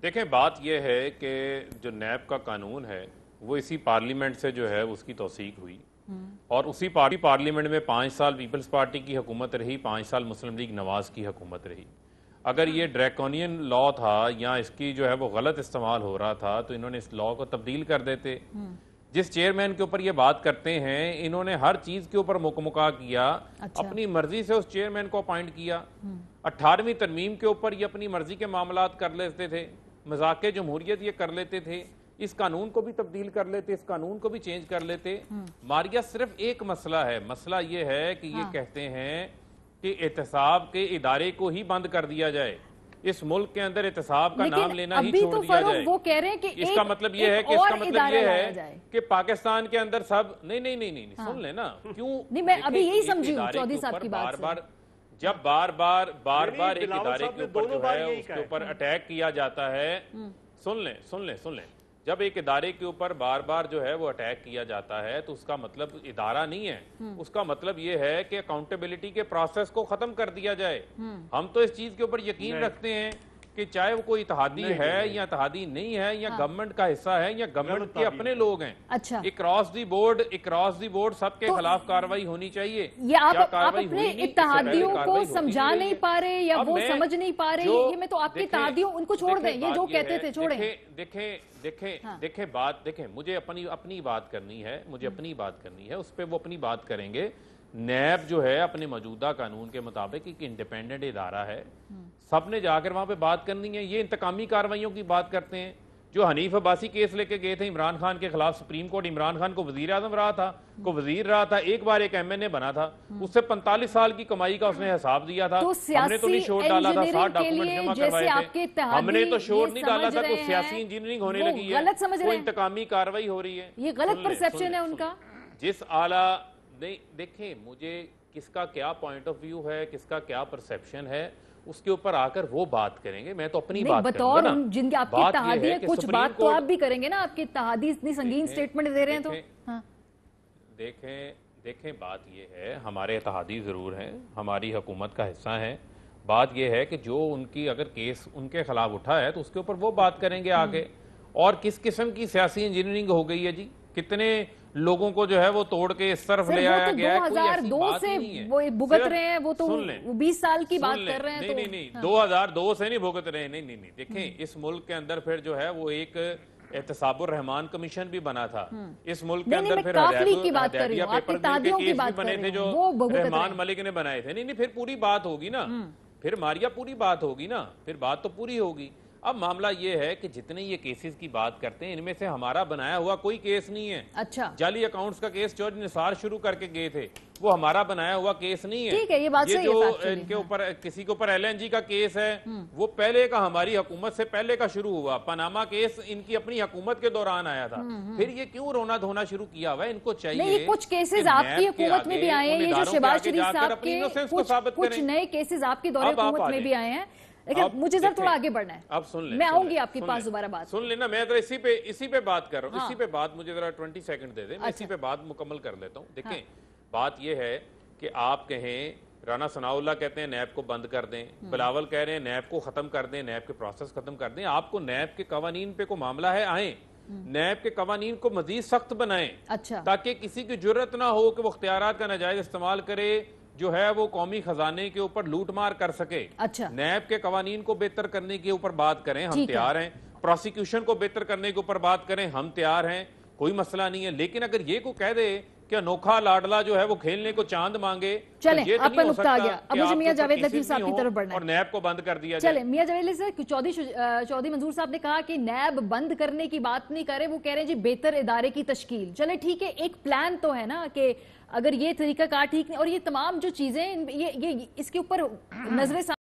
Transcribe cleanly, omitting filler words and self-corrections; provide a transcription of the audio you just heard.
دیکھیں بات یہ ہے کہ جو نیب کا قانون ہے وہ اسی پارلیمنٹ سے جو ہے اس کی توثیق ہوئی اور اسی پارلیمنٹ میں 5 سال پیپلز پارٹی کی حکومت رہی، 5 سال مسلم لیگ نواز کی حکومت رہی۔ اگر یہ ڈریکونین لا تھا یا اس کی جو ہے وہ غلط استعمال ہو رہا تھا تو انہوں نے اس لا کو تبدیل کر دیتے۔ جس چیئرمین کے اوپر یہ بات کرتے ہیں انہوں نے ہر چیز کے اوپر مکمکا کیا، اپنی مرضی سے اس چیئرمین کو اپائنٹ کیا۔ 18ویں ترمیم کے اوپر یہ اپنی مرضی کے معاملات کر لیتے تھے، مذاق جمہوریت یہ کر لیتے تھے، اس قانون کو بھی تبدیل کر لیتے، اس قانون کو بھی چینج کر لیتے۔ ماریا صرف ایک مسئلہ ہے، مسئلہ یہ ہے کہ یہ کہتے ہیں کہ احتساب کے ادارے کو ہی بند کر دیا جائے، اس ملک کے اندر احتساب کا نام لینا ہی چھوڑ دیا جائے۔ وہ کہہ رہے ہیں کہ اس کا مطلب یہ ہے کہ پاکستان کے اندر سب نہیں سن لیں نا، کیوں نہیں میں ابھی یہی سمجھی ہوں چودھری صاحب کی بات سے، جب بار بار ایک ادارے کے اوپر جو ہے اس کے اوپر اٹیک کیا جاتا ہے، سن لیں جب ایک ادارے کے اوپر بار بار جو ہے وہ اٹیک کیا جاتا ہے تو اس کا مطلب ادارہ نہیں ہے، اس کا مطلب یہ ہے کہ اکاؤنٹیبلٹی کے پروسیس کو ختم کر دیا جائے۔ ہم تو اس چیز کے اوپر یقین رکھتے ہیں کہ چاہے وہ کوئی اتحادی ہے یا اتحادی نہیں ہے یا گورنمنٹ کا حصہ ہے یا گورنمنٹ کے اپنے لوگ ہیں، اکراس دی بورڈ سب کے خلاف کارروائی ہونی چاہیے۔ یہ آپ اپنے اتحادیوں کو سمجھا نہیں پا رہے یا وہ سمجھ نہیں پا رہے، یہ میں تو آپ کے اتحادیوں ان کو چھوڑ دیں، یہ جو کہتے تھے چھوڑیں۔ دیکھیں مجھے اپنی بات کرنی ہے، اس پہ وہ اپنی بات کریں گے۔ نیب جو ہے اپنے موجودہ قانون کے مطابق ایک انڈیپینڈنٹ ادارہ ہے، سب نے جا کر وہاں پہ بات کرنی ہے۔ یہ انتقامی کارروائیوں کی بات کرتے ہیں، جو حنیف عباسی کیس لے کے گئے تھے عمران خان کے خلاف سپریم کورٹ، عمران خان کو وزیر اعظم رہا تھا، ایک بار ایک ایم این اے بنا تھا، اس سے 45 سال کی کمائی کا اس نے حساب دیا تھا۔ ہم نے تو نہیں شور ڈالا تھا، 60 ڈاکومنٹ جمع کروائے تھے، ہم نے تو شور نہیں ڈالا تھا کہ سیاسی انجینئرنگ ہونے لگی ہے، وہ انتقامی کارروائی ہو رہی ہے۔ یہ غلط پرسیپشن ہے ان کا۔ جس اعلیٰ نہیں دیکھیں مجھے کس کا کیا پوائنٹ آف ویو ہے، کس کا کیا پرسیپشن ہے، اس کے اوپر آ کر وہ بات کریں گے، میں تو اپنی بات کروں گا نا۔ جن کے آپ کے اتحادی ہیں کچھ بات تو آپ بھی کریں گے نا، آپ کے اتحادی اتنی سنگین سٹیٹمنٹ دے رہے ہیں تو دیکھیں بات یہ ہے، ہمارے اتحادی ضرور ہیں، ہماری حکومت کا حصہ ہیں، بات یہ ہے کہ جو ان کی اگر کیس ان کے خلاف اٹھا ہے تو اس کے اوپر وہ بات کریں گے آگے۔ اور کس قسم کی سیاسی انجینئرنگ ہو گئی ہے جی، کتنے لوگوں کو جو ہے وہ توڑ کے اس طرف لے آیا گیا ہے، کوئی ایسی بات نہیں ہے۔ وہ بھگت رہے ہیں، وہ تو 20 سال کی بات کر رہے ہیں۔ نہیں 2002 سے نہیں بھگت رہے ہیں، نہیں دیکھیں اس ملک کے اندر پھر جو ہے وہ ایک احتساب الرحمان کمیشن بھی بنا تھا، اس ملک کے اندر پھر ہدایتیہ پیپر مل کے کیس بھی بنے تھے جو رحمان ملک نے بنائے تھے۔ نہیں پھر پوری بات ہوگی نا، پھر ماریا پوری بات ہوگی نا، پھر بات تو پوری ہوگی۔ اب معاملہ یہ ہے کہ جتنے یہ کیسز کی بات کرتے ہیں ان میں سے ہمارا بنایا ہوا کوئی کیس نہیں ہے۔ جعلی اکاؤنٹس کا کیس چودھری نثار شروع کر کے گئے تھے، وہ ہمارا بنایا ہوا کیس نہیں ہے۔ یہ جو ان کے اوپر کسی کے اوپر ایل این جی کا کیس ہے وہ پہلے کا، ہماری حکومت سے پہلے کا شروع ہوا۔ پاناما کیس ان کی اپنی حکومت کے دوران آیا تھا، پھر یہ کیوں رونا دھونا شروع کیا ہوا ہے؟ ان کو چاہیے کچھ کیسز آپ کی حکومت میں بھی آئے ہیں، یہ جو شہباز شریف صاحب کے کچھ نئے کیسز آپ کے دور حکومت میں بھی آئے ہیں، لیکن مجھے ذرا تھوڑا آگے بڑھنا ہے۔ اب سن لیں، میں آؤں گی آپ کے پاس دوبارہ بات سن لینا، میں ذرا اسی پہ بات کر رہا ہوں، اسی پہ بات مجھے ذرا 20 سیکنڈ دے دیں، میں اسی پہ بات مکمل کر لیتا ہوں۔ دیکھیں بات یہ ہے کہ آپ کہیں رانا ثناء اللہ کہتے ہیں نیب کو بند کر دیں، بلاول کہہ رہے ہیں نیب کو ختم کر دیں، نیب کے پروسیس ختم کر دیں۔ آپ کو نیب کے قوانین پہ کوئی معاملہ ہے، آئیں نیب کے قوانین کو مزید سخت بنائیں تاکہ کسی کی جرت نہ ہو کہ وہ اختیارات کا ناجائز استعمال کرے، جو ہے وہ قومی خزانے کے اوپر لوٹ مار کر سکے۔ نیب کے قوانین کو بہتر کرنے کے اوپر بات کریں، ہم تیار ہیں۔ پروسیکیوشن کو بہتر کرنے کے اوپر بات کریں، ہم تیار ہیں، کوئی مسئلہ نہیں ہے۔ لیکن اگر یہ کو کہہ دے کہ انوکھا لاڈلا جو ہے وہ کھیلنے کو چاند مانگے، چلیں آپ کا نقطہ آ گیا۔ اب مجھے میاں جاوید لطیف صاحب کی طرف بڑھنا ہے اور نیب کو بند کر دیا جائے۔ چلیں میاں جاوید لطیف چودھری منظور صاحب نے کہا کہ نیب بند کرنے کی بات نہیں کرے، وہ کہہ رہے ہیں جی بہتر ادارے کی تشکیل۔ چلیں ٹھیک ہے، ایک پلان تو ہے نا کہ اگر یہ طریقہ کار ٹھیک نہیں، اور یہ تمام جو چیزیں یہ اس کے اوپر نظر